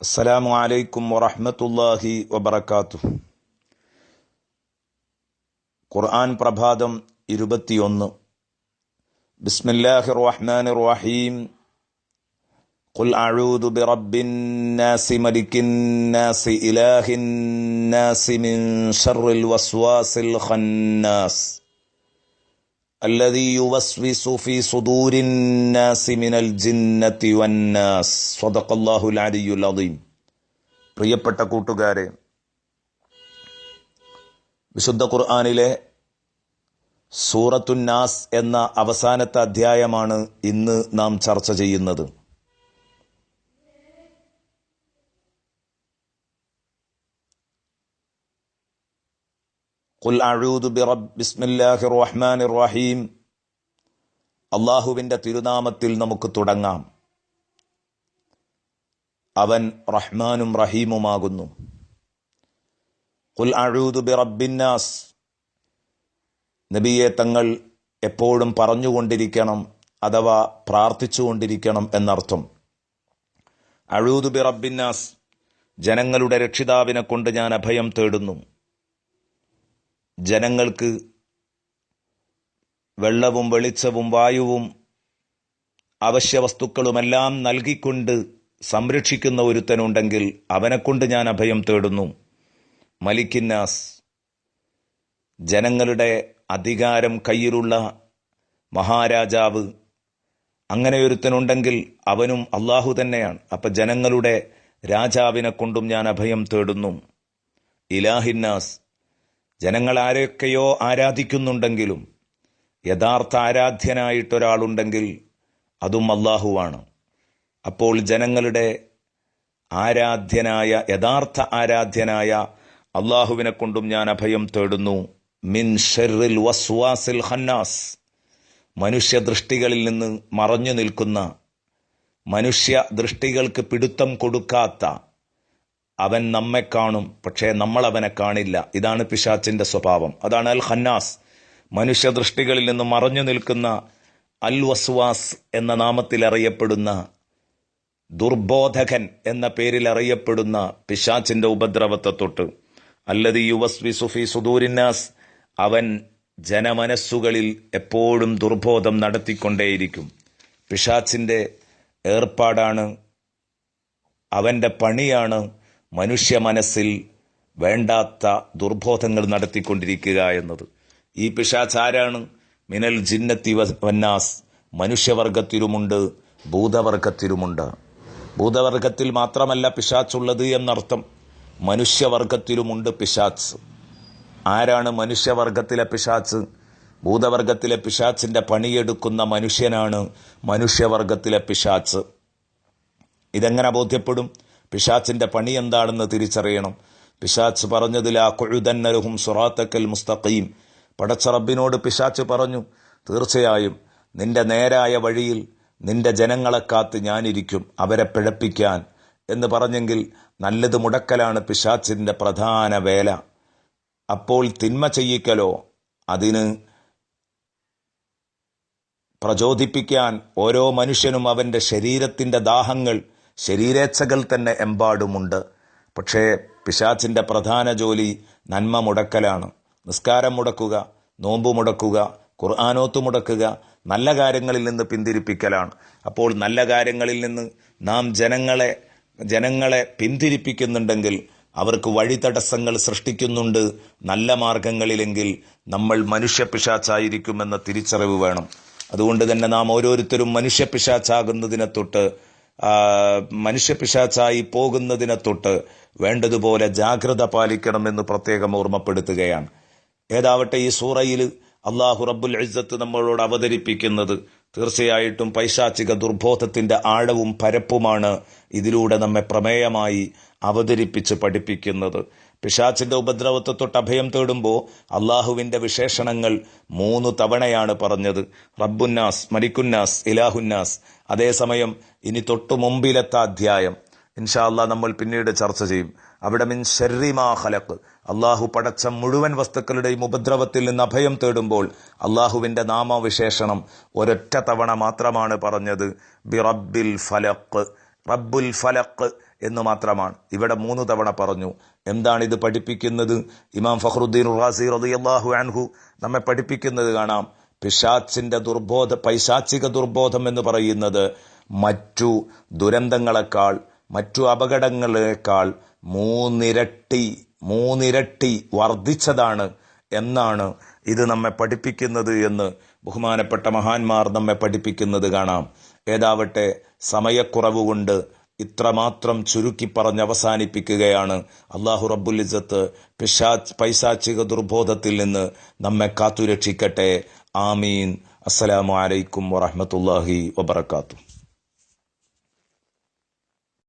അസ്സലാമു അലൈക്കും വറഹ്മത്തുള്ളാഹി വബറകാതുഹു. ഖുർആൻ പ്രഭാതം 21. ബിസ്മില്ലാഹിർ റഹ്മാനിർ റഹീം. ഖുൽ അഊദു ബിറബ്ബിൻ നാസി മലിക്കിൻ നാസി ഇലാഹിൻ നാസി മിൻ ശർറിൽ വസ്വാസിൽ ഖന്നാസ് അല്ലദീ യുവസ്വിസു ഫീ സുദൂരിൻ നാസി മിനൽ ജിന്നത്തി വന്നാസ്. സ്വദഖല്ലാഹുൽ അലിയ്യുൽ അദീം. പ്രിയപ്പെട്ട കൂട്ടുകാരെ, വിശുദ്ധ ഖുർആനിലെ സൂറത്തുൻ നാസ് എന്ന അവസാനത്തെ അധ്യായമാണ് ഇന്ന് നാം ചർച്ച ചെയ്യുന്നത്. ഖുൽ അഊദു ബിസ്മില്ലാഹിർ റഹ്മാനിർ റഹീം. അള്ളാഹുവിൻ്റെ തിരുനാമത്തിൽ നമുക്ക് തുടങ്ങാം. അവൻ റഹ്മാനും റഹീമുമാകുന്നു. ഖുൽ അഊദു ബിറബ്ബിന്നാസ്. നബിയെ തങ്ങൾ എപ്പോഴും പറഞ്ഞുകൊണ്ടിരിക്കണം, അഥവാ പ്രാർത്ഥിച്ചുകൊണ്ടിരിക്കണം എന്നർത്ഥം. അഊദു ബിറബ്ബിന്നാസ്, ജനങ്ങളുടെ രക്ഷിതാവിനെ കൊണ്ട് ഞാൻ അഭയം തേടുന്നു. ജനങ്ങൾക്ക് വെള്ളവും വെളിച്ചവും വായുവും അവശ്യവസ്തുക്കളുമെല്ലാം നൽകിക്കൊണ്ട് സംരക്ഷിക്കുന്ന ഒരുത്തനുണ്ടെങ്കിൽ അവനെക്കൊണ്ട് ഞാൻ അഭയം തേടുന്നു. മലിക്കിന്നാസ്, ജനങ്ങളുടെ അധികാരം കയ്യിലുള്ള മഹാരാജാവ്, അങ്ങനെ ഒരുത്തനുണ്ടെങ്കിൽ അവനും അള്ളാഹു തന്നെയാണ്. അപ്പം ജനങ്ങളുടെ രാജാവിനെ കൊണ്ടും ഞാൻ അഭയം തേടുന്നു. ഇലാഹിന്നാസ്, ജനങ്ങൾ ആരെയൊക്കെയോ ആരാധിക്കുന്നുണ്ടെങ്കിലും യഥാർത്ഥ ആരാധ്യനായിട്ടൊരാളുണ്ടെങ്കിൽ അതും അള്ളാഹുവാണ്. അപ്പോൾ ജനങ്ങളുടെ ആരാധ്യനായ, യഥാർത്ഥ ആരാധ്യനായ അള്ളാഹുവിനെ കൊണ്ടും ഞാൻ അഭയം തേടുന്നു. മിൻ ശർറിൽ വസ്വാസിൽ ഖന്നാസ്, മനുഷ്യദൃഷ്ടികളിൽ നിന്ന് മറഞ്ഞു നിൽക്കുന്ന, മനുഷ്യ ദൃഷ്ടികൾക്ക് പിടുത്തം കൊടുക്കാത്ത അവൻ നമ്മെ കാണും, പക്ഷേ നമ്മൾ അവനെ കാണില്ല. ഇതാണ് പിശാച്ചിന്റെ സ്വഭാവം. അതാണ് അൽ ഖന്നാസ്, മനുഷ്യദൃഷ്ടികളിൽ നിന്ന് മറഞ്ഞു നിൽക്കുന്ന, അൽ വസ്വാസ് എന്ന നാമത്തിൽ അറിയപ്പെടുന്ന, ദുർബോധകൻ എന്ന പേരിൽ അറിയപ്പെടുന്ന പിശാച്ചിന്റെ ഉപദ്രവത്തെ തൊട്ട്. അല്ലദീ യുവസ്വിസു ഫീ സുദൂരിന്നാസ്, അവൻ ജനമനസ്സുകളിൽ എപ്പോഴും ദുർബോധം നടത്തിക്കൊണ്ടേയിരിക്കും. പിശാച്ചിന്റെ ഏർപ്പാടാണ്, അവന്റെ പണിയാണ് മനുഷ്യ മനസ്സിൽ വേണ്ടാത്ത ദുർബോധങ്ങൾ നടത്തിക്കൊണ്ടിരിക്കുക എന്നത്. ഈ പിശാച്ച് ആരാണ്? മിനൽ ജിന്നത്തി വന്നാസ്, മനുഷ്യവർഗത്തിലുമുണ്ട് ഭൂതവർഗത്തിലുമുണ്ട്. ഭൂതവർഗത്തിൽ മാത്രമല്ല പിശാച്ചുള്ളത് എന്നർത്ഥം, മനുഷ്യവർഗത്തിലുമുണ്ട് പിശാച്ച്. ആരാണ് മനുഷ്യവർഗത്തിലെ പിശാച്ച്? ഭൂതവർഗത്തിലെ പിശാച്ചിന്റെ പണിയെടുക്കുന്ന മനുഷ്യനാണ് മനുഷ്യവർഗത്തിലെ പിശാച്ച്. ഇതെങ്ങനെ ബോധ്യപ്പെടും? പിശാച്ചിന്റെ പണി എന്താണെന്ന് തിരിച്ചറിയണം. പിശാച്ച് പറഞ്ഞത് ലാ ഖുഉദന്ന ലഹും സിറാത്തക്കൽ മുസ്തഖീം. പടച്ച റബ്ബിനോട് പിശാച്ച് പറഞ്ഞു, തീർച്ചയായും നിന്റെ നേരായ വഴിയിൽ നിന്റെ ജനങ്ങളെ കാത്ത് ഞാനിരിക്കും, അവരെ പിഴപ്പിക്കാൻ എന്ന് പറഞ്ഞെങ്കിൽ നല്ലത് മുടക്കലാണ് പിശാച്ചിന്റെ പ്രധാന വേല. അപ്പോൾ തിന്മ ചെയ്യിക്കലോ, അതിന് പ്രചോദിപ്പിക്കാൻ ഓരോ മനുഷ്യനും അവന്റെ ശരീരത്തിന്റെ ദാഹങ്ങൾ, ശരീരേച്ഛകൾ തന്നെ എമ്പാടുമുണ്ട്. പക്ഷേ പിശാച്ചിന്റെ പ്രധാന ജോലി നന്മ മുടക്കലാണ്. നിസ്കാരം മുടക്കുക, നോമ്പ് മുടക്കുക, ഖുർആനോത്ത് മുടക്കുക, നല്ല കാര്യങ്ങളിൽ നിന്ന് പിന്തിരിപ്പിക്കലാണ്. അപ്പോൾ നല്ല കാര്യങ്ങളിൽ നിന്ന് നാം ജനങ്ങളെ പിന്തിരിപ്പിക്കുന്നുണ്ടെങ്കിൽ, അവർക്ക് വഴിതടസ്സങ്ങൾ സൃഷ്ടിക്കുന്നുണ്ട് നല്ല മാർഗങ്ങളിലെങ്കിൽ, നമ്മൾ മനുഷ്യ പിശാച്ചായിരിക്കുമെന്ന തിരിച്ചറിവ് വേണം. അതുകൊണ്ട് തന്നെ നാം ഓരോരുത്തരും മനുഷ്യ പിശാച്ചാകുന്നതിനെ തൊട്ട്, മനുഷ്യ പിശാച്ചായി പോകുന്നതിനെ തൊട്ട് വേണ്ടതുപോലെ ജാഗ്രത പാലിക്കണമെന്ന് പ്രത്യേകം ഓർമ്മപ്പെടുത്തുകയാണ്. ഏതാവട്ടെ, ഈ സൂറയിൽ അള്ളാഹു റബ്ബുൽ ഇസ്സത്ത് നമ്മളോട് അവതരിപ്പിക്കുന്നത് തീർച്ചയായിട്ടും പൈശാചിക ദുർബോധത്തിന്റെ ആഴവും പരപ്പുമാണ് ഇതിലൂടെ നമ്മെ പ്രമേയമായി അവതരിപ്പിച്ച് പഠിപ്പിക്കുന്നത്. പിശാച്ചിന്റെ ഉപദ്രവത്തെ തൊട്ട് അഭയം തേടുമ്പോൾ അള്ളാഹുവിന്റെ വിശേഷണങ്ങൾ 3 തവണയാണ് പറഞ്ഞത്. റബ്ബുന്നാസ്, മലിക്കുന്നാസ്, ഇലാഹുന്നാസ്. അതേസമയം ഇനി തൊട്ടു മുമ്പിലത്തെ അധ്യായം ഇൻഷാ അല്ലാഹ് നമ്മൾ പിന്നീട് ചർച്ച ചെയ്യും. അവിടെ മിൻ ശർരി മാ ഖലഖ്, അള്ളാഹു പടച്ച മുഴുവൻ വസ്തുക്കളുടെയും ഉപദ്രവത്തിൽ നിന്ന് അഭയം തേടുമ്പോൾ അള്ളാഹുവിന്റെ നാമവിശേഷണം ഒരൊറ്റ തവണ മാത്രമാണ് പറഞ്ഞത്. ബി റബ്ബിൽ ഫലഖ്. റബ്ബുൽ ഫലഖ് എന്ന് മാത്രമാണ്. ഇവിടെ 3 തവണ പറഞ്ഞു. എന്താണ് ഇത് പഠിപ്പിക്കുന്നത്? ഇമാം ഫഖ്റുദ്ദീൻ റാസി റളിയല്ലാഹു അൻഹു നമ്മെ പഠിപ്പിക്കുന്നത് കാണാം. പൈശാചിക ദുർബോധം എന്ന് പറയുന്നത് മറ്റു ദുരന്തങ്ങളെക്കാൾ, മറ്റു അപകടങ്ങളെക്കാൾ 3 ഇരട്ടി വർദ്ധിച്ചതാണ് എന്നാണ് ഇത് നമ്മെ പഠിപ്പിക്കുന്നത് എന്ന് ബഹുമാനപ്പെട്ട മഹാന്മാർ നമ്മെ പഠിപ്പിക്കുന്നത് കാണാം. ഏതാവട്ടെ, സമയക്കുറവ് കൊണ്ട് ഇത്രമാത്രം ചുരുക്കി പറഞ്ഞ് അവസാനിപ്പിക്കുകയാണ്. അല്ലാഹു റബ്ബുൽ ഇസ്സത്ത് പൈശാചിക ദുർബോധത്തിൽ നിന്ന് നമ്മെ കാത്തുരക്ഷിക്കട്ടെ. ആമീൻ. അസ്സലാമു അലൈക്കും വറഹ്മത്തുള്ളാഹി വബറകാതുഹു.